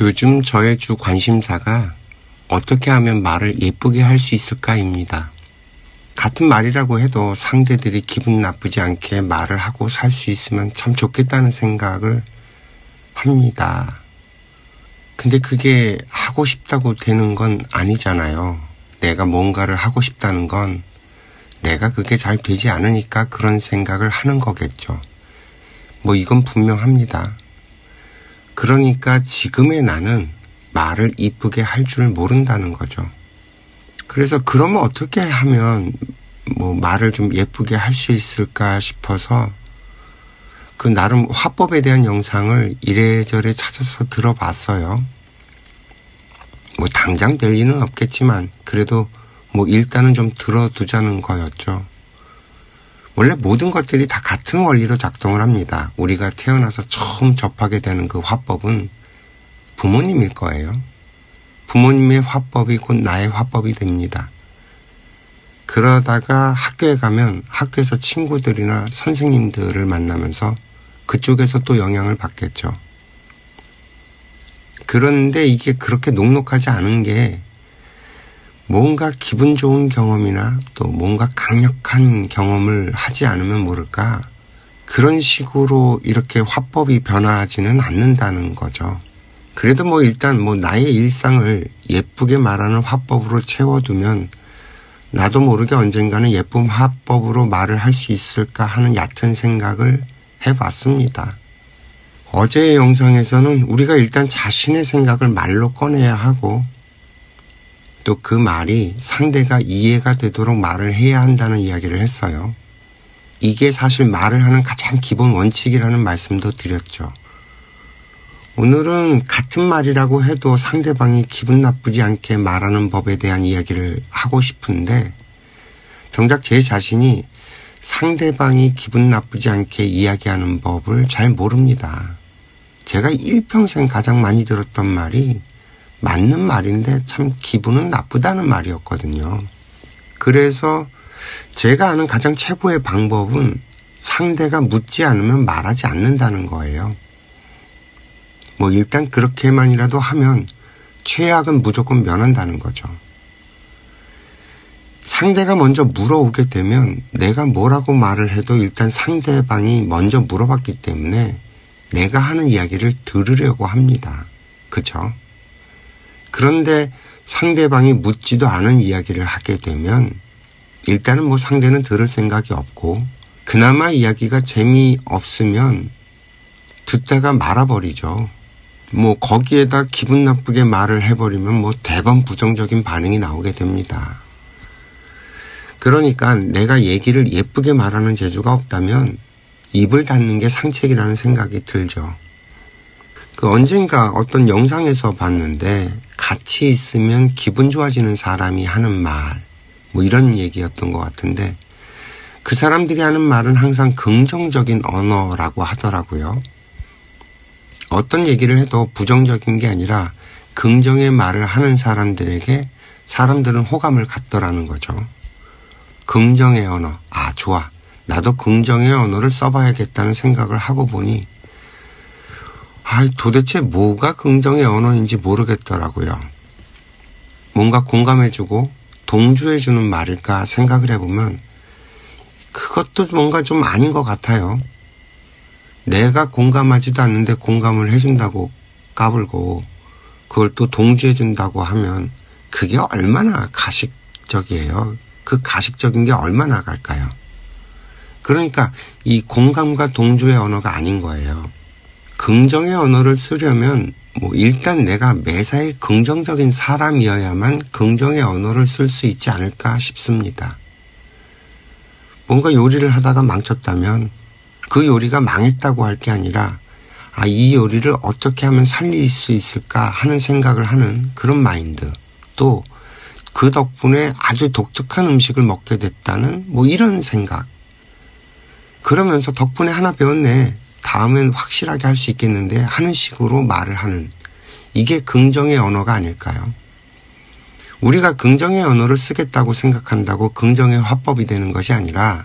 요즘 저의 주 관심사가 어떻게 하면 말을 예쁘게 할 수 있을까입니다. 같은 말이라고 해도 상대들이 기분 나쁘지 않게 말을 하고 살 수 있으면 참 좋겠다는 생각을 합니다. 근데 그게 하고 싶다고 되는 건 아니잖아요. 내가 뭔가를 하고 싶다는 건 내가 그게 잘 되지 않으니까 그런 생각을 하는 거겠죠. 뭐 이건 분명합니다. 그러니까 지금의 나는 말을 이쁘게 할 줄 모른다는 거죠. 그래서 그러면 어떻게 하면 뭐 말을 좀 예쁘게 할 수 있을까 싶어서 그 나름 화법에 대한 영상을 이래저래 찾아서 들어봤어요. 뭐 당장 될 리는 없겠지만 그래도 뭐 일단은 좀 들어두자는 거였죠. 원래 모든 것들이 다 같은 원리로 작동을 합니다. 우리가 태어나서 처음 접하게 되는 그 화법은 부모님일 거예요. 부모님의 화법이 곧 나의 화법이 됩니다. 그러다가 학교에 가면 학교에서 친구들이나 선생님들을 만나면서 그쪽에서 또 영향을 받겠죠. 그런데 이게 그렇게 녹록하지 않은 게 뭔가 기분 좋은 경험이나 또 뭔가 강력한 경험을 하지 않으면 모를까 그런 식으로 이렇게 화법이 변하지는 않는다는 거죠. 그래도 뭐 일단 뭐 나의 일상을 예쁘게 말하는 화법으로 채워두면 나도 모르게 언젠가는 예쁜 화법으로 말을 할 수 있을까 하는 얕은 생각을 해봤습니다. 어제의 영상에서는 우리가 일단 자신의 생각을 말로 꺼내야 하고 또 그 말이 상대가 이해가 되도록 말을 해야 한다는 이야기를 했어요. 이게 사실 말을 하는 가장 기본 원칙이라는 말씀도 드렸죠. 오늘은 같은 말이라고 해도 상대방이 기분 나쁘지 않게 말하는 법에 대한 이야기를 하고 싶은데 정작 제 자신이 상대방이 기분 나쁘지 않게 이야기하는 법을 잘 모릅니다. 제가 일평생 가장 많이 들었던 말이 맞는 말인데 참 기분은 나쁘다는 말이었거든요. 그래서 제가 아는 가장 최고의 방법은 상대가 묻지 않으면 말하지 않는다는 거예요. 뭐 일단 그렇게만이라도 하면 최악은 무조건 면한다는 거죠. 상대가 먼저 물어오게 되면 내가 뭐라고 말을 해도 일단 상대방이 먼저 물어봤기 때문에 내가 하는 이야기를 들으려고 합니다. 그죠? 그런데 상대방이 묻지도 않은 이야기를 하게 되면 일단은 뭐 상대는 들을 생각이 없고 그나마 이야기가 재미없으면 듣다가 말아버리죠. 뭐 거기에다 기분 나쁘게 말을 해버리면 뭐 대번 부정적인 반응이 나오게 됩니다. 그러니까 내가 얘기를 예쁘게 말하는 재주가 없다면 입을 닫는 게 상책이라는 생각이 들죠. 그 언젠가 어떤 영상에서 봤는데 같이 있으면 기분 좋아지는 사람이 하는 말 뭐 이런 얘기였던 것 같은데 그 사람들이 하는 말은 항상 긍정적인 언어라고 하더라고요. 어떤 얘기를 해도 부정적인 게 아니라 긍정의 말을 하는 사람들에게 사람들은 호감을 갖더라는 거죠. 긍정의 언어. 아, 좋아. 나도 긍정의 언어를 써봐야겠다는 생각을 하고 보니 도대체 뭐가 긍정의 언어인지 모르겠더라고요. 뭔가 공감해주고 동조해주는 말일까 생각을 해보면 그것도 뭔가 좀 아닌 것 같아요. 내가 공감하지도 않는데 공감을 해준다고 까불고 그걸 또 동조해준다고 하면 그게 얼마나 가식적이에요. 그 가식적인 게 얼마나 갈까요? 그러니까 이 공감과 동조의 언어가 아닌 거예요. 긍정의 언어를 쓰려면 뭐 일단 내가 매사에 긍정적인 사람이어야만 긍정의 언어를 쓸 수 있지 않을까 싶습니다. 뭔가 요리를 하다가 망쳤다면 그 요리가 망했다고 할 게 아니라 이 요리를 어떻게 하면 살릴 수 있을까 하는 생각을 하는 그런 마인드, 또 그 덕분에 아주 독특한 음식을 먹게 됐다는 뭐 이런 생각. 그러면서 덕분에 하나 배웠네. 다음엔 확실하게 할 수 있겠는데 하는 식으로 말을 하는 이게 긍정의 언어가 아닐까요? 우리가 긍정의 언어를 쓰겠다고 생각한다고 긍정의 화법이 되는 것이 아니라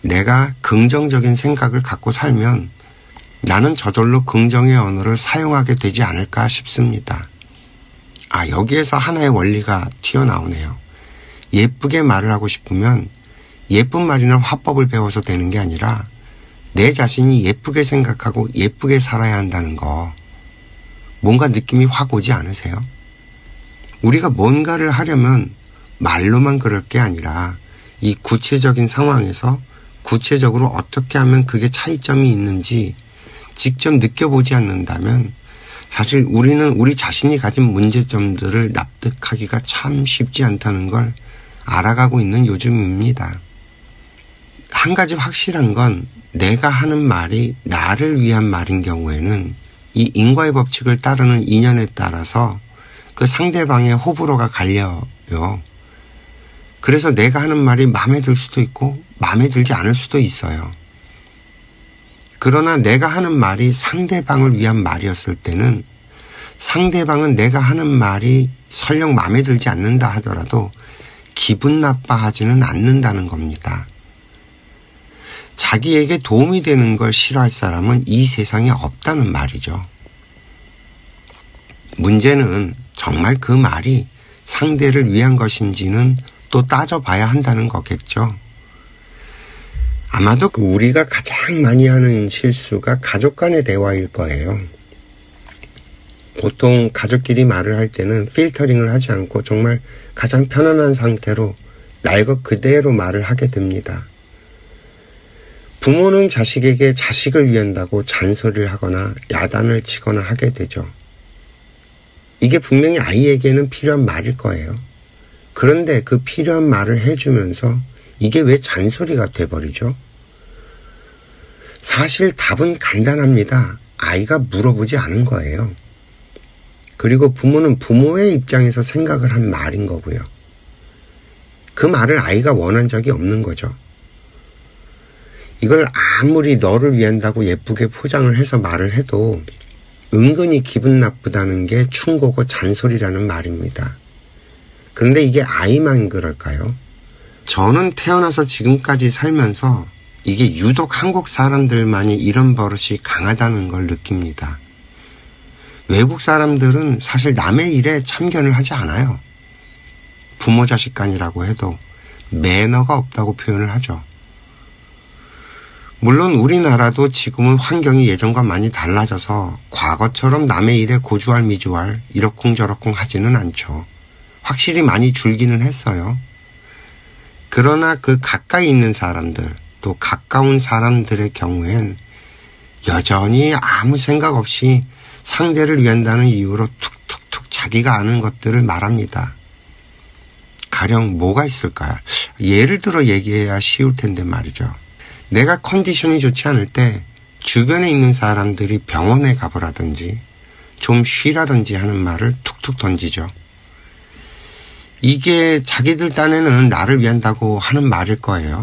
내가 긍정적인 생각을 갖고 살면 나는 저절로 긍정의 언어를 사용하게 되지 않을까 싶습니다. 여기에서 하나의 원리가 튀어나오네요. 예쁘게 말을 하고 싶으면 예쁜 말이나 화법을 배워서 되는 게 아니라 내 자신이 예쁘게 생각하고 예쁘게 살아야 한다는 거, 뭔가 느낌이 확 오지 않으세요? 우리가 뭔가를 하려면 말로만 그럴 게 아니라 이 구체적인 상황에서 구체적으로 어떻게 하면 그게 차이점이 있는지 직접 느껴보지 않는다면 사실 우리는 우리 자신이 가진 문제점들을 납득하기가 참 쉽지 않다는 걸 알아가고 있는 요즘입니다. 한 가지 확실한 건 내가 하는 말이 나를 위한 말인 경우에는 이 인과의 법칙을 따르는 인연에 따라서 그 상대방의 호불호가 갈려요. 그래서 내가 하는 말이 마음에 들 수도 있고 마음에 들지 않을 수도 있어요. 그러나 내가 하는 말이 상대방을 위한 말이었을 때는 상대방은 내가 하는 말이 설령 마음에 들지 않는다 하더라도 기분 나빠하지는 않는다는 겁니다. 자기에게 도움이 되는 걸 싫어할 사람은 이 세상에 없다는 말이죠. 문제는 정말 그 말이 상대를 위한 것인지는 또 따져봐야 한다는 거겠죠. 아마도 우리가 가장 많이 하는 실수가 가족 간의 대화일 거예요. 보통 가족끼리 말을 할 때는 필터링을 하지 않고 정말 가장 편안한 상태로 날 것 그대로 말을 하게 됩니다. 부모는 자식에게 자식을 위한다고 잔소리를 하거나 야단을 치거나 하게 되죠. 이게 분명히 아이에게는 필요한 말일 거예요. 그런데 그 필요한 말을 해주면서 이게 왜 잔소리가 돼버리죠? 사실 답은 간단합니다. 아이가 물어보지 않은 거예요. 그리고 부모는 부모의 입장에서 생각을 한 말인 거고요. 그 말을 아이가 원한 적이 없는 거죠. 이걸 아무리 너를 위한다고 예쁘게 포장을 해서 말을 해도 은근히 기분 나쁘다는 게 충고고 잔소리라는 말입니다. 그런데 이게 아이만 그럴까요? 저는 태어나서 지금까지 살면서 이게 유독 한국 사람들만이 이런 버릇이 강하다는 걸 느낍니다. 외국 사람들은 사실 남의 일에 참견을 하지 않아요. 부모 자식 간이라고 해도 매너가 없다고 표현을 하죠. 물론 우리나라도 지금은 환경이 예전과 많이 달라져서 과거처럼 남의 일에 고주할 미주할 이러쿵저러쿵 하지는 않죠. 확실히 많이 줄기는 했어요. 그러나 그 가까이 있는 사람들, 또 가까운 사람들의 경우엔 여전히 아무 생각 없이 상대를 위한다는 이유로 툭툭툭 자기가 아는 것들을 말합니다. 가령 뭐가 있을까요? 예를 들어 얘기해야 쉬울 텐데 말이죠. 내가 컨디션이 좋지 않을 때 주변에 있는 사람들이 병원에 가보라든지 좀 쉬라든지 하는 말을 툭툭 던지죠. 이게 자기들 딴에는 나를 위한다고 하는 말일 거예요.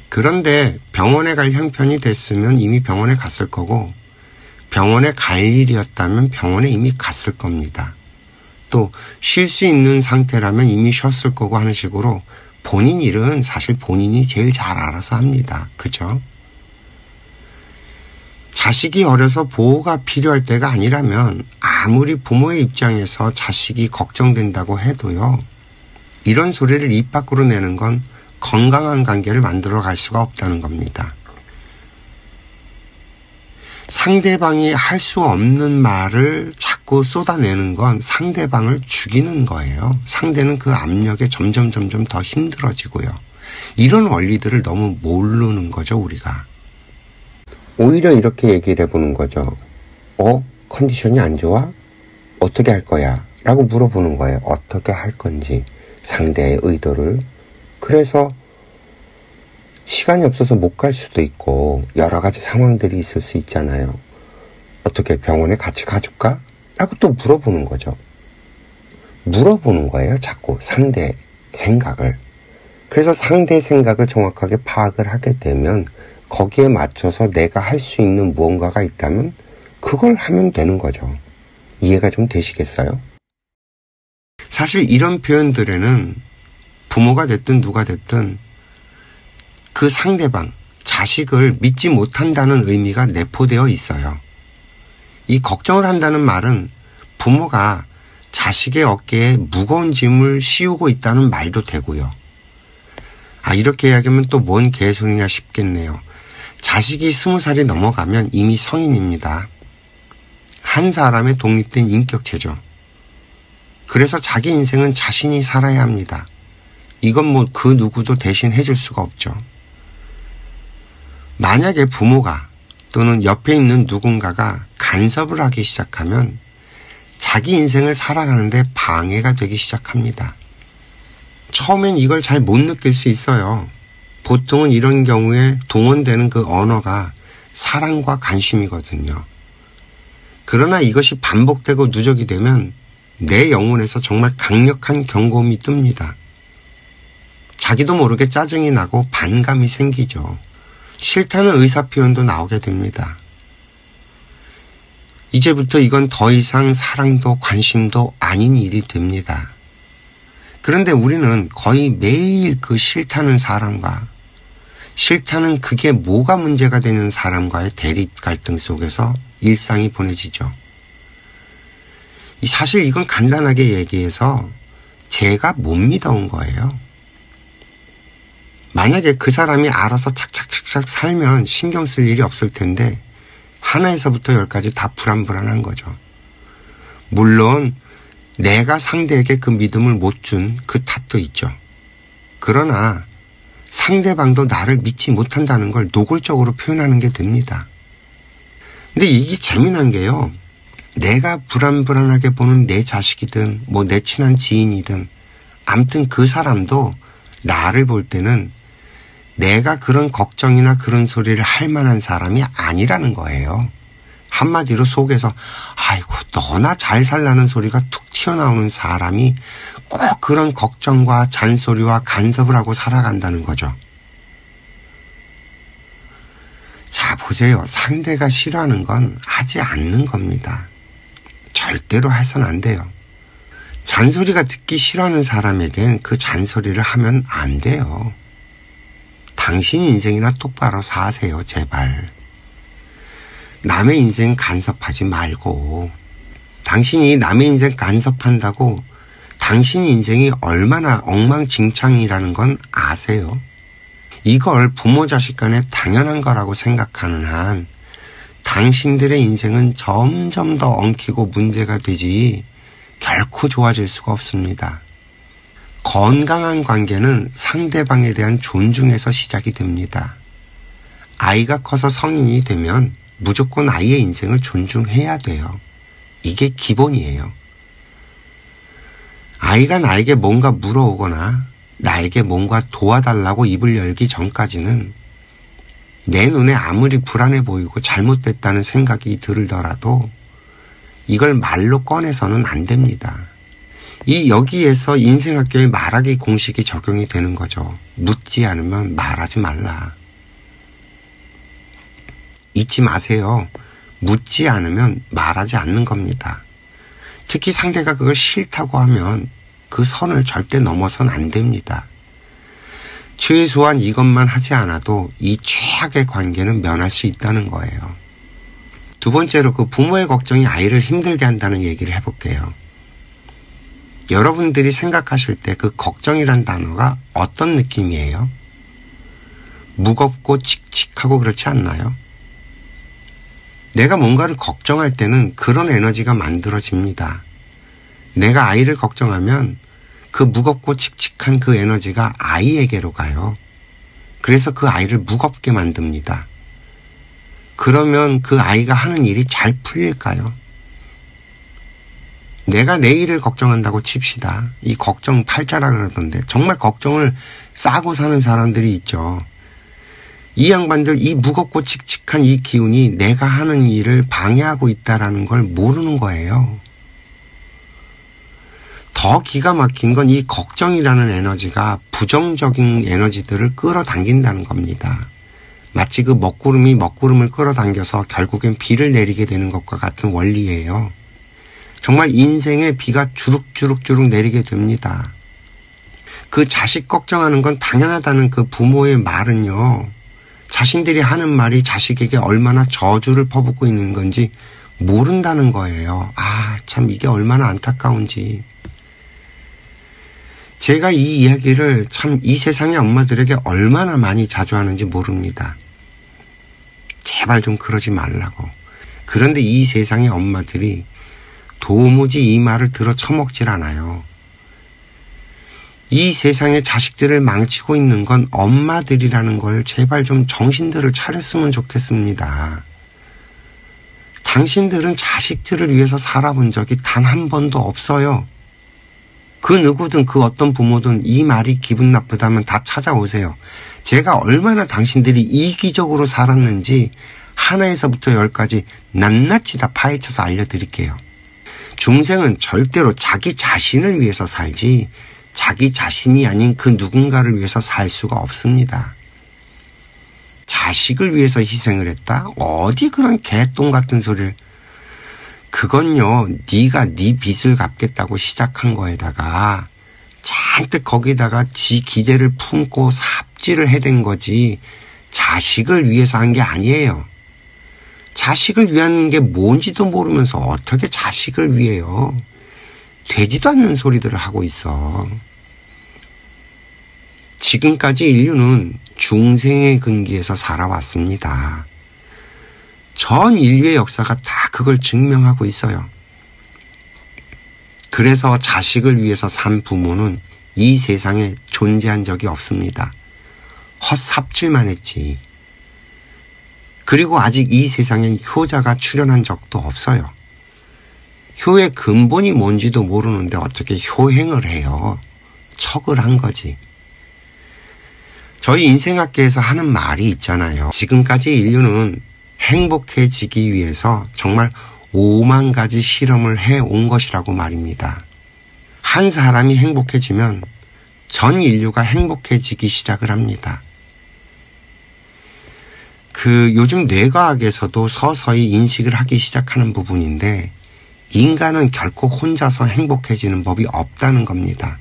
그런데 병원에 갈 형편이 됐으면 이미 병원에 갔을 거고 병원에 갈 일이었다면 병원에 이미 갔을 겁니다. 또 쉴 수 있는 상태라면 이미 쉬었을 거고 하는 식으로 본인 일은 사실 본인이 제일 잘 알아서 합니다. 그죠? 자식이 어려서 보호가 필요할 때가 아니라면 아무리 부모의 입장에서 자식이 걱정된다고 해도요. 이런 소리를 입 밖으로 내는 건 건강한 관계를 만들어 갈 수가 없다는 겁니다. 상대방이 할 수 없는 말을 자꾸 쏟아내는 건 상대방을 죽이는 거예요. 상대는 그 압력에 점점 더 힘들어지고요. 이런 원리들을 너무 모르는 거죠, 우리가. 오히려 이렇게 얘기를 해보는 거죠. 컨디션이 안 좋아? 어떻게 할 거야? 라고 물어보는 거예요. 어떻게 할 건지, 상대의 의도를. 그래서 시간이 없어서 못 갈 수도 있고 여러 가지 상황들이 있을 수 있잖아요. 어떻게 병원에 같이 가줄까? 라고 또 물어보는 거죠. 물어보는 거예요. 자꾸 상대 생각을. 그래서 상대 생각을 정확하게 파악을 하게 되면 거기에 맞춰서 내가 할 수 있는 무언가가 있다면 그걸 하면 되는 거죠. 이해가 좀 되시겠어요? 사실 이런 표현들에는 부모가 됐든 누가 됐든 그 상대방, 자식을 믿지 못한다는 의미가 내포되어 있어요. 이 걱정을 한다는 말은 부모가 자식의 어깨에 무거운 짐을 씌우고 있다는 말도 되고요. 이렇게 이야기하면 또 뭔 개소리냐 싶겠네요. 자식이 20살이 넘어가면 이미 성인입니다. 한 사람의 독립된 인격체죠. 그래서 자기 인생은 자신이 살아야 합니다. 이건 뭐 그 누구도 대신 해줄 수가 없죠. 만약에 부모가 또는 옆에 있는 누군가가 간섭을 하기 시작하면 자기 인생을 살아가는데 방해가 되기 시작합니다. 처음엔 이걸 잘 못 느낄 수 있어요. 보통은 이런 경우에 동원되는 그 언어가 사랑과 관심이거든요. 그러나 이것이 반복되고 누적이 되면 내 영혼에서 정말 강력한 경고음이 뜹니다. 자기도 모르게 짜증이 나고 반감이 생기죠. 싫다는 의사표현도 나오게 됩니다. 이제부터 이건 더 이상 사랑도 관심도 아닌 일이 됩니다. 그런데 우리는 거의 매일 그 싫다는 사람과 싫다는 그게 뭐가 문제가 되는 사람과의 대립 갈등 속에서 일상이 보내지죠. 사실 이건 간단하게 얘기해서 제가 못 믿어온 거예요. 만약에 그 사람이 알아서 착착착착 살면 신경 쓸 일이 없을 텐데 하나에서부터 열까지 다 불안불안한 거죠. 물론 내가 상대에게 그 믿음을 못 준 그 탓도 있죠. 그러나 상대방도 나를 믿지 못한다는 걸 노골적으로 표현하는 게 됩니다. 근데 이게 재미난 게요. 내가 불안불안하게 보는 내 자식이든 뭐 내 친한 지인이든 아무튼 그 사람도 나를 볼 때는 내가 그런 걱정이나 그런 소리를 할 만한 사람이 아니라는 거예요. 한마디로 속에서 아이고 너나 잘 살라는 소리가 툭 튀어나오는 사람이 꼭 그런 걱정과 잔소리와 간섭을 하고 살아간다는 거죠. 자, 보세요. 상대가 싫어하는 건 하지 않는 겁니다. 절대로 해서는 안 돼요. 잔소리가 듣기 싫어하는 사람에겐 그 잔소리를 하면 안 돼요. 당신 인생이나 똑바로 사세요, 제발. 남의 인생 간섭하지 말고. 당신이 남의 인생 간섭한다고 당신 인생이 얼마나 엉망진창이라는 건 아세요? 이걸 부모 자식 간에 당연한 거라고 생각하는 한 당신들의 인생은 점점 더 엉키고 문제가 되지 결코 좋아질 수가 없습니다. 건강한 관계는 상대방에 대한 존중에서 시작이 됩니다. 아이가 커서 성인이 되면 무조건 아이의 인생을 존중해야 돼요. 이게 기본이에요. 아이가 나에게 뭔가 물어오거나 나에게 뭔가 도와달라고 입을 열기 전까지는 내 눈에 아무리 불안해 보이고 잘못됐다는 생각이 들더라도 이걸 말로 꺼내서는 안 됩니다. 여기에서 인생학교의 말하기 공식이 적용이 되는 거죠. 묻지 않으면 말하지 말라. 잊지 마세요. 묻지 않으면 말하지 않는 겁니다. 특히 상대가 그걸 싫다고 하면 그 선을 절대 넘어선 안 됩니다. 최소한 이것만 하지 않아도 이 최악의 관계는 면할 수 있다는 거예요. 두 번째로 그 부모의 걱정이 아이를 힘들게 한다는 얘기를 해볼게요. 여러분들이 생각하실 때 그 걱정이란 단어가 어떤 느낌이에요? 무겁고 칙칙하고 그렇지 않나요? 내가 뭔가를 걱정할 때는 그런 에너지가 만들어집니다. 내가 아이를 걱정하면 그 무겁고 칙칙한 그 에너지가 아이에게로 가요. 그래서 그 아이를 무겁게 만듭니다. 그러면 그 아이가 하는 일이 잘 풀릴까요? 내가 내일을 걱정한다고 칩시다. 이 걱정 팔자라 그러던데 정말 걱정을 싸고 사는 사람들이 있죠. 이 양반들 이 무겁고 칙칙한 이 기운이 내가 하는 일을 방해하고 있다는 걸 모르는 거예요. 더 기가 막힌 건 이 걱정이라는 에너지가 부정적인 에너지들을 끌어당긴다는 겁니다. 마치 그 먹구름이 먹구름을 끌어당겨서 결국엔 비를 내리게 되는 것과 같은 원리예요. 정말 인생에 비가 주룩주룩 내리게 됩니다. 그 자식 걱정하는 건 당연하다는 그 부모의 말은요. 자신들이 하는 말이 자식에게 얼마나 저주를 퍼붓고 있는 건지 모른다는 거예요. 아, 참 이게 얼마나 안타까운지. 제가 이 이야기를 참 이 세상의 엄마들에게 얼마나 많이 자주 하는지 모릅니다. 제발 좀 그러지 말라고. 그런데 이 세상의 엄마들이 도무지 이 말을 들어 처먹질 않아요. 이 세상의 자식들을 망치고 있는 건 엄마들이라는 걸 제발 좀 정신들을 차렸으면 좋겠습니다. 당신들은 자식들을 위해서 살아본 적이 단 한 번도 없어요. 그 누구든 그 어떤 부모든 이 말이 기분 나쁘다면 다 찾아오세요. 제가 얼마나 당신들이 이기적으로 살았는지 하나에서부터 열까지 낱낱이 다 파헤쳐서 알려드릴게요. 중생은 절대로 자기 자신을 위해서 살지 자기 자신이 아닌 그 누군가를 위해서 살 수가 없습니다. 자식을 위해서 희생을 했다? 어디 그런 개똥 같은 소리를. 그건요, 네가 네 빚을 갚겠다고 시작한 거에다가 잔뜩 거기다가 지 기대를 품고 삽질을 해댄 거지 자식을 위해서 한 게 아니에요. 자식을 위한 게 뭔지도 모르면서 어떻게 자식을 위해요. 되지도 않는 소리들을 하고 있어. 지금까지 인류는 중생의 근기에서 살아왔습니다. 전 인류의 역사가 다 그걸 증명하고 있어요. 그래서 자식을 위해서 산 부모는 이 세상에 존재한 적이 없습니다. 헛삽질만 했지. 그리고 아직 이 세상엔 효자가 출현한 적도 없어요. 효의 근본이 뭔지도 모르는데 어떻게 효행을 해요. 척을 한 거지. 저희 인생학계에서 하는 말이 있잖아요. 지금까지 인류는 행복해지기 위해서 정말 5만 가지 실험을 해온 것이라고 말입니다. 한 사람이 행복해지면 전 인류가 행복해지기 시작을 합니다. 요즘 뇌과학에서도 서서히 인식을 하기 시작하는 부분인데 인간은 결코 혼자서 행복해지는 법이 없다는 겁니다.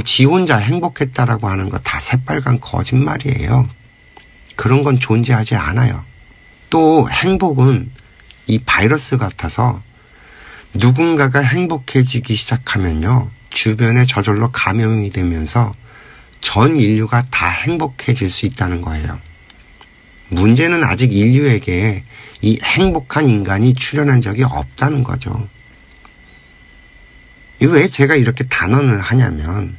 지 혼자 행복했다라고 하는 거 다 새빨간 거짓말이에요. 그런 건 존재하지 않아요. 또 행복은 이 바이러스 같아서 누군가가 행복해지기 시작하면요. 주변에 저절로 감염이 되면서 전 인류가 다 행복해질 수 있다는 거예요. 문제는 아직 인류에게 이 행복한 인간이 출현한 적이 없다는 거죠. 왜 제가 이렇게 단언을 하냐면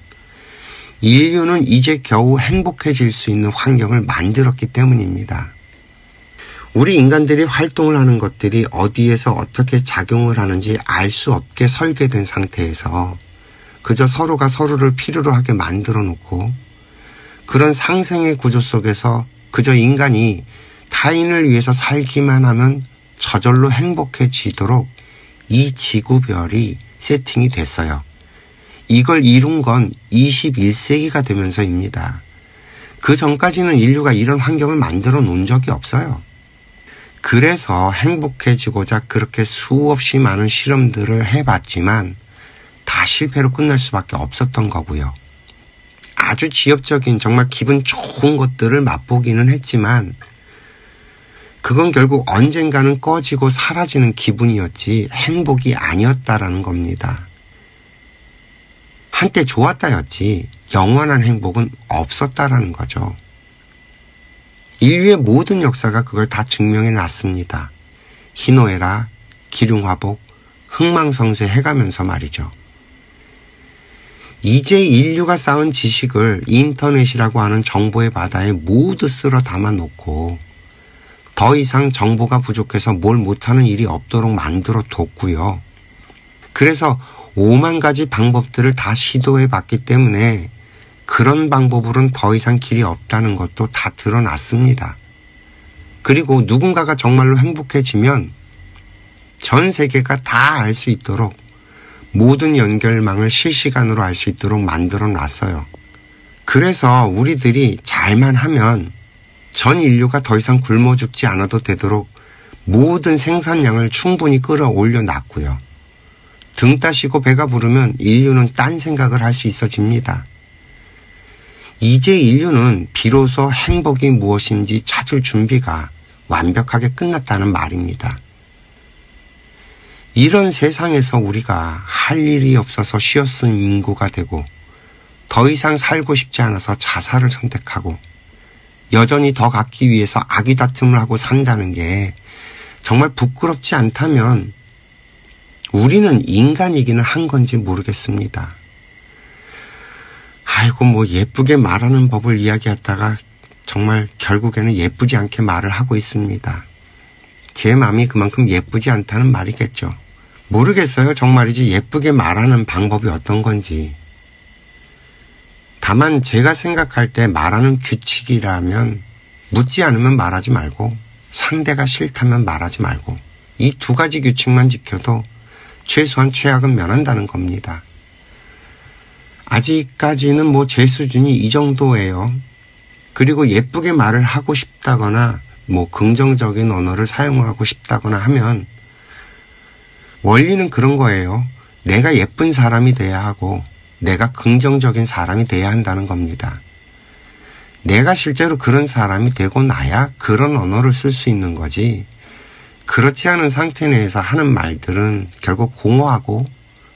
인류는 이제 겨우 행복해질 수 있는 환경을 만들었기 때문입니다. 우리 인간들이 활동을 하는 것들이 어디에서 어떻게 작용을 하는지 알 수 없게 설계된 상태에서 그저 서로가 서로를 필요로 하게 만들어 놓고 그런 상생의 구조 속에서 그저 인간이 타인을 위해서 살기만 하면 저절로 행복해지도록 이 지구별이 세팅이 됐어요. 이걸 이룬 건 21세기가 되면서입니다. 그 전까지는 인류가 이런 환경을 만들어 놓은 적이 없어요. 그래서 행복해지고자 그렇게 수없이 많은 실험들을 해봤지만 다 실패로 끝날 수밖에 없었던 거고요. 아주 지엽적인 정말 기분 좋은 것들을 맛보기는 했지만 그건 결국 언젠가는 꺼지고 사라지는 기분이었지 행복이 아니었다라는 겁니다. 한때 좋았다였지 영원한 행복은 없었다라는 거죠. 인류의 모든 역사가 그걸 다 증명해 놨습니다. 희노애락, 기륭화복, 흥망성쇠 해가면서 말이죠. 이제 인류가 쌓은 지식을 인터넷이라고 하는 정보의 바다에 모두 쓸어 담아놓고 더 이상 정보가 부족해서 뭘 못하는 일이 없도록 만들어 뒀고요. 그래서 5만 가지 방법들을 다 시도해 봤기 때문에 그런 방법으로는 더 이상 길이 없다는 것도 다 드러났습니다. 그리고 누군가가 정말로 행복해지면 전 세계가 다 알 수 있도록 모든 연결망을 실시간으로 알 수 있도록 만들어 놨어요. 그래서 우리들이 잘만 하면 전 인류가 더 이상 굶어 죽지 않아도 되도록 모든 생산량을 충분히 끌어올려 놨고요. 등 따시고 배가 부르면 인류는 딴 생각을 할 수 있어집니다. 이제 인류는 비로소 행복이 무엇인지 찾을 준비가 완벽하게 끝났다는 말입니다. 이런 세상에서 우리가 할 일이 없어서 쉬어쓴 인구가 되고 더 이상 살고 싶지 않아서 자살을 선택하고 여전히 더 갖기 위해서 아귀다툼을 하고 산다는 게 정말 부끄럽지 않다면 우리는 인간이기는 한 건지 모르겠습니다. 아이고 뭐 예쁘게 말하는 법을 이야기하다가 정말 결국에는 예쁘지 않게 말을 하고 있습니다. 제 마음이 그만큼 예쁘지 않다는 말이겠죠. 모르겠어요. 정말이지 예쁘게 말하는 방법이 어떤 건지. 다만 제가 생각할 때 말하는 규칙이라면 묻지 않으면 말하지 말고 상대가 싫다면 말하지 말고 이 두 가지 규칙만 지켜도 최소한 최악은 면한다는 겁니다. 아직까지는 뭐 제 수준이 이 정도예요. 그리고 예쁘게 말을 하고 싶다거나 뭐 긍정적인 언어를 사용하고 싶다거나 하면 원리는 그런 거예요. 내가 예쁜 사람이 돼야 하고 내가 긍정적인 사람이 돼야 한다는 겁니다. 내가 실제로 그런 사람이 되고 나야 그런 언어를 쓸 수 있는 거지. 그렇지 않은 상태 내에서 하는 말들은 결국 공허하고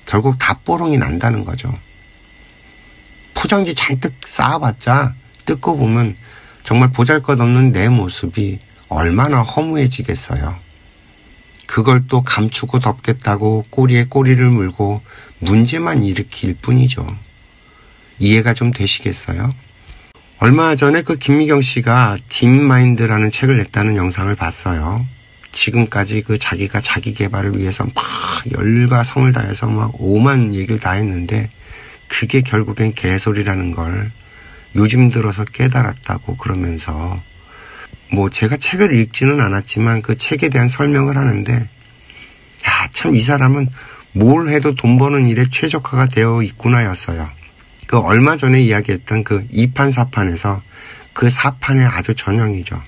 결국 다 뽀롱이 난다는 거죠. 포장지 잔뜩 쌓아봤자 뜯고 보면 정말 보잘것없는 내 모습이 얼마나 허무해지겠어요. 그걸 또 감추고 덮겠다고 꼬리에 꼬리를 물고 문제만 일으킬 뿐이죠. 이해가 좀 되시겠어요? 얼마 전에 그 김미경 씨가 딥마인드라는 책을 냈다는 영상을 봤어요. 지금까지 그 자기가 자기 개발을 위해서 막 열과 성을 다해서 막 오만 얘기를 다 했는데 그게 결국엔 개소리라는 걸 요즘 들어서 깨달았다고 그러면서 뭐 제가 책을 읽지는 않았지만 그 책에 대한 설명을 하는데 야, 참 이 사람은 뭘 해도 돈 버는 일에 최적화가 되어 있구나였어요. 그 얼마 전에 이야기했던 그 2판 4판에서 그 4판의 아주 전형이죠.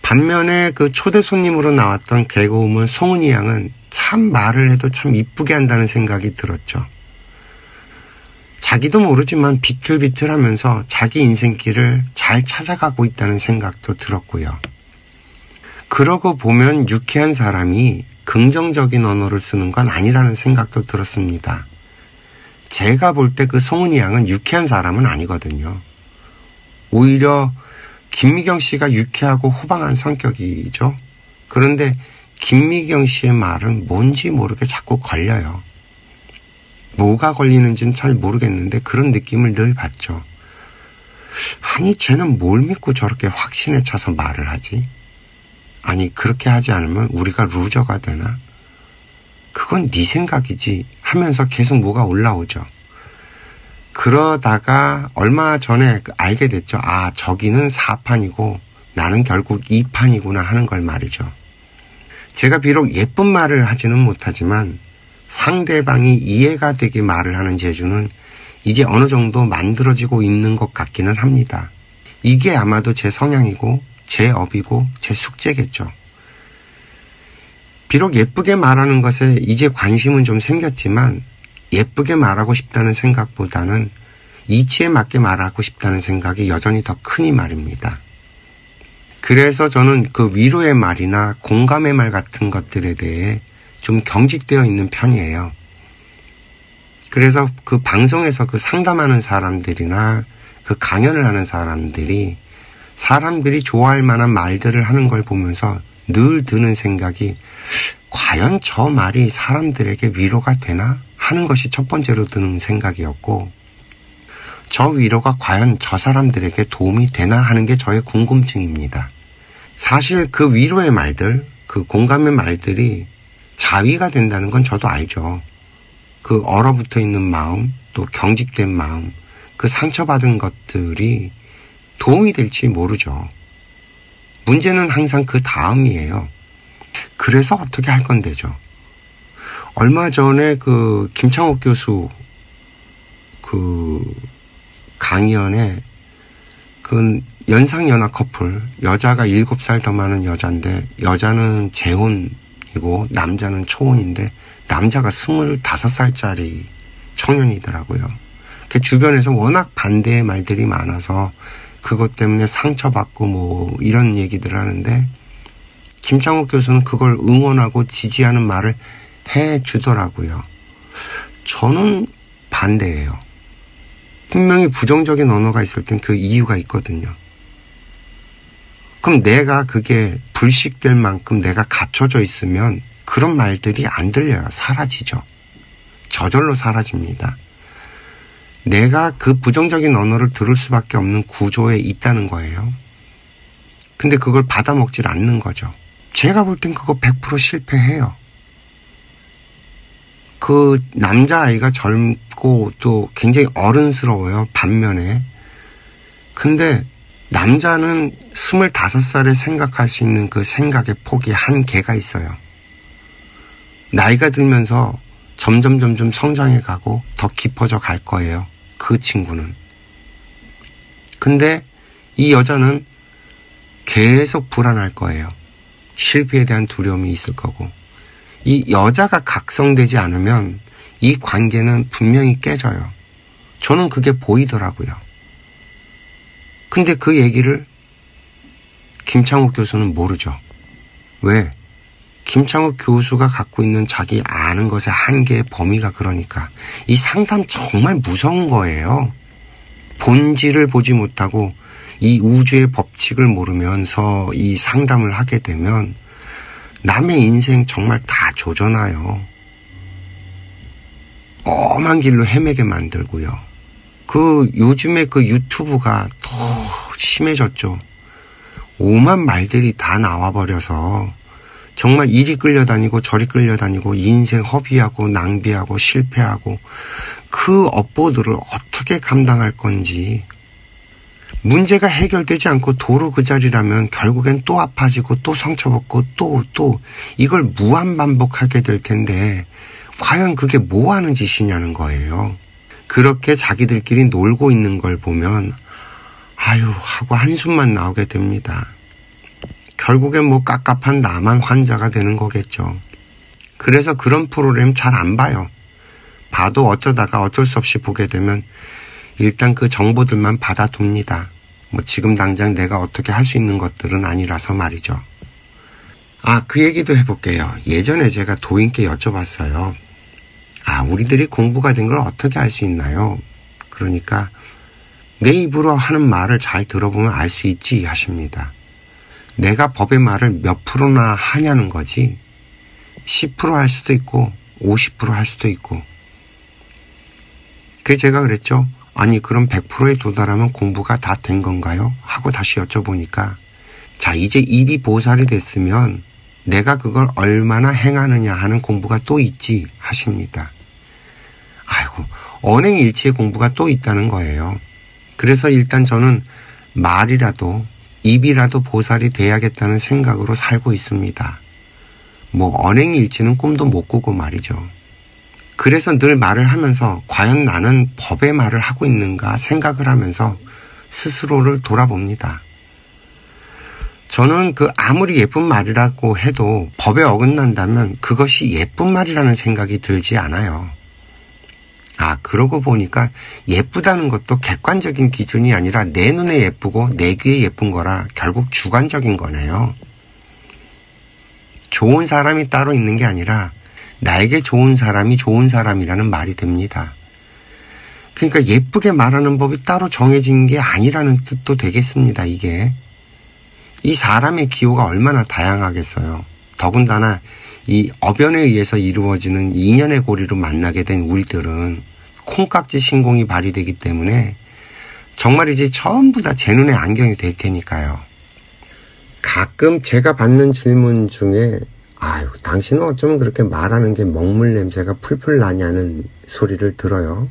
반면에 그 초대 손님으로 나왔던 개그우먼 송은이 양은 참 말을 해도 참 이쁘게 한다는 생각이 들었죠. 자기도 모르지만 비틀비틀하면서 자기 인생길을 잘 찾아가고 있다는 생각도 들었고요. 그러고 보면 유쾌한 사람이 긍정적인 언어를 쓰는 건 아니라는 생각도 들었습니다. 제가 볼 때 그 송은이 양은 유쾌한 사람은 아니거든요. 오히려 김미경 씨가 유쾌하고 호방한 성격이죠. 그런데 김미경 씨의 말은 뭔지 모르게 자꾸 걸려요. 뭐가 걸리는지는 잘 모르겠는데 그런 느낌을 늘 받죠. 아니 쟤는 뭘 믿고 저렇게 확신에 차서 말을 하지? 아니 그렇게 하지 않으면 우리가 루저가 되나? 그건 네 생각이지 하면서 계속 뭐가 올라오죠. 그러다가 얼마 전에 알게 됐죠. 아 저기는 4판이고 나는 결국 2판이구나 하는 걸 말이죠. 제가 비록 예쁜 말을 하지는 못하지만 상대방이 이해가 되게 말을 하는 재주는 이제 어느 정도 만들어지고 있는 것 같기는 합니다. 이게 아마도 제 성향이고 제 업이고 제 숙제겠죠. 비록 예쁘게 말하는 것에 이제 관심은 좀 생겼지만 예쁘게 말하고 싶다는 생각보다는 이치에 맞게 말하고 싶다는 생각이 여전히 더 크니 말입니다. 그래서 저는 그 위로의 말이나 공감의 말 같은 것들에 대해 좀 경직되어 있는 편이에요. 그래서 그 방송에서 그 상담하는 사람들이나 그 강연을 하는 사람들이 좋아할 만한 말들을 하는 걸 보면서 늘 드는 생각이 과연 저 말이 사람들에게 위로가 되나 하는 것이 첫 번째로 드는 생각이었고 저 위로가 과연 저 사람들에게 도움이 되나 하는 게 저의 궁금증입니다. 사실 그 위로의 말들, 그 공감의 말들이 자위가 된다는 건 저도 알죠. 그 얼어붙어 있는 마음, 또 경직된 마음, 그 상처받은 것들이 도움이 될지 모르죠. 문제는 항상 그 다음이에요. 그래서 어떻게 할 건데죠. 얼마 전에 그 김창옥 교수 그 강의원에 그 연상연하 커플, 여자가 7살 더 많은 여자인데 여자는 재혼이고 남자는 초혼인데 남자가 25살짜리 청년이더라고요. 그 주변에서 워낙 반대의 말들이 많아서 그것 때문에 상처받고 뭐 이런 얘기들을 하는데 김창욱 교수는 그걸 응원하고 지지하는 말을 해주더라고요. 저는 반대예요. 분명히 부정적인 언어가 있을 땐 그 이유가 있거든요. 그럼 내가 그게 불식될 만큼 내가 갇혀져 있으면 그런 말들이 안 들려요. 사라지죠. 저절로 사라집니다. 내가 그 부정적인 언어를 들을 수밖에 없는 구조에 있다는 거예요. 근데 그걸 받아먹질 않는 거죠. 제가 볼 땐 그거 100% 실패해요. 그 남자아이가 젊고 또 굉장히 어른스러워요. 반면에. 근데 남자는 25살에 생각할 수 있는 그 생각의 폭이 한계가 있어요. 나이가 들면서 점점 성장해 가고 더 깊어져 갈 거예요. 그 친구는. 근데 이 여자는 계속 불안할 거예요. 실패에 대한 두려움이 있을 거고. 이 여자가 각성되지 않으면 이 관계는 분명히 깨져요. 저는 그게 보이더라고요. 근데 그 얘기를 김창욱 교수는 모르죠. 왜? 김창욱 교수가 갖고 있는 자기 아는 것의 한계의 범위가 그러니까. 이 상담 정말 무서운 거예요. 본질을 보지 못하고 이 우주의 법칙을 모르면서 이 상담을 하게 되면 남의 인생 정말 다 조져놔요. 엄한 길로 헤매게 만들고요. 그 요즘에 그 유튜브가 더 심해졌죠. 오만 말들이 다 나와버려서 정말 이리 끌려다니고 저리 끌려다니고 인생 허비하고 낭비하고 실패하고 그 업보들을 어떻게 감당할 건지. 문제가 해결되지 않고 도로 그 자리라면 결국엔 또 아파지고 또 상처받고 또 이걸 무한반복하게 될 텐데 과연 그게 뭐 하는 짓이냐는 거예요. 그렇게 자기들끼리 놀고 있는 걸 보면 아유 하고 한숨만 나오게 됩니다. 결국엔 뭐 깝깝한 나만 환자가 되는 거겠죠. 그래서 그런 프로그램 잘 안 봐요. 봐도 어쩌다가 어쩔 수 없이 보게 되면 일단 그 정보들만 받아둡니다. 뭐 지금 당장 내가 어떻게 할 수 있는 것들은 아니라서 말이죠. 그 얘기도 해볼게요. 예전에 제가 도인께 여쭤봤어요. 우리들이 공부가 된 걸 어떻게 알 수 있나요? 그러니까 내 입으로 하는 말을 잘 들어보면 알 수 있지 하십니다. 내가 법의 말을 몇 프로나 하냐는 거지 10% 할 수도 있고 50% 할 수도 있고. 그래서 제가 그랬죠. 아니 그럼 100%에 도달하면 공부가 다 된 건가요? 하고 다시 여쭤보니까 자 이제 입이 보살이 됐으면 내가 그걸 얼마나 행하느냐 하는 공부가 또 있지 하십니다. 아이고 언행일치의 공부가 또 있다는 거예요. 그래서 일단 저는 말이라도 입이라도 보살이 돼야겠다는 생각으로 살고 있습니다. 뭐 언행일치는 꿈도 못 꾸고 말이죠. 그래서 늘 말을 하면서 과연 나는 법의 말을 하고 있는가 생각을 하면서 스스로를 돌아봅니다. 저는 그 아무리 예쁜 말이라고 해도 법에 어긋난다면 그것이 예쁜 말이라는 생각이 들지 않아요. 그러고 보니까 예쁘다는 것도 객관적인 기준이 아니라 내 눈에 예쁘고 내 귀에 예쁜 거라 결국 주관적인 거네요. 좋은 사람이 따로 있는 게 아니라 나에게 좋은 사람이 좋은 사람이라는 말이 됩니다. 그러니까 예쁘게 말하는 법이 따로 정해진 게 아니라는 뜻도 되겠습니다. 이게. 이 사람의 기호가 얼마나 다양하겠어요. 더군다나 이 어변에 의해서 이루어지는 인연의 고리로 만나게 된 우리들은 콩깍지 신공이 발휘되기 때문에 정말 이제 전부 다 제 눈에 안경이 될 테니까요. 가끔 제가 받는 질문 중에 당신은 어쩌면 그렇게 말하는 게 먹물 냄새가 풀풀 나냐는 소리를 들어요.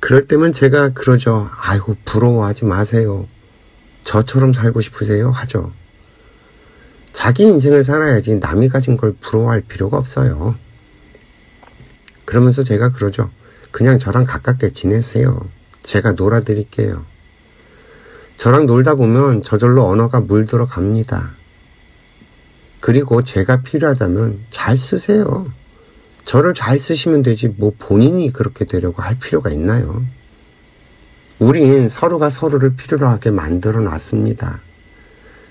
그럴 때면 제가 그러죠. 부러워하지 마세요. 저처럼 살고 싶으세요? 하죠. 자기 인생을 살아야지 남이 가진 걸 부러워할 필요가 없어요. 그러면서 제가 그러죠. 그냥 저랑 가깝게 지내세요. 제가 놀아드릴게요. 저랑 놀다 보면 저절로 언어가 물들어 갑니다. 그리고 제가 필요하다면 잘 쓰세요. 저를 잘 쓰시면 되지 뭐 본인이 그렇게 되려고 할 필요가 있나요? 우린 서로가 서로를 필요로 하게 만들어 놨습니다.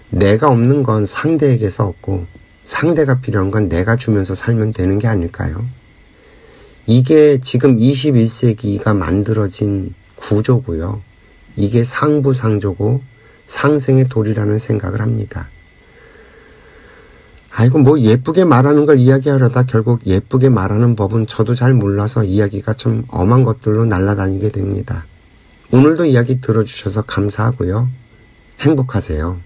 내가 없는 건 상대에게서 얻고 상대가 필요한 건 내가 주면서 살면 되는 게 아닐까요? 이게 지금 21세기가 만들어진 구조고요. 이게 상부상조고 상생의 도리라는 생각을 합니다. 아이고 뭐 예쁘게 말하는 걸 이야기하려다 결국 예쁘게 말하는 법은 저도 잘 몰라서 이야기가 좀 엄한 것들로 날아다니게 됩니다. 오늘도 이야기 들어주셔서 감사하고요. 행복하세요.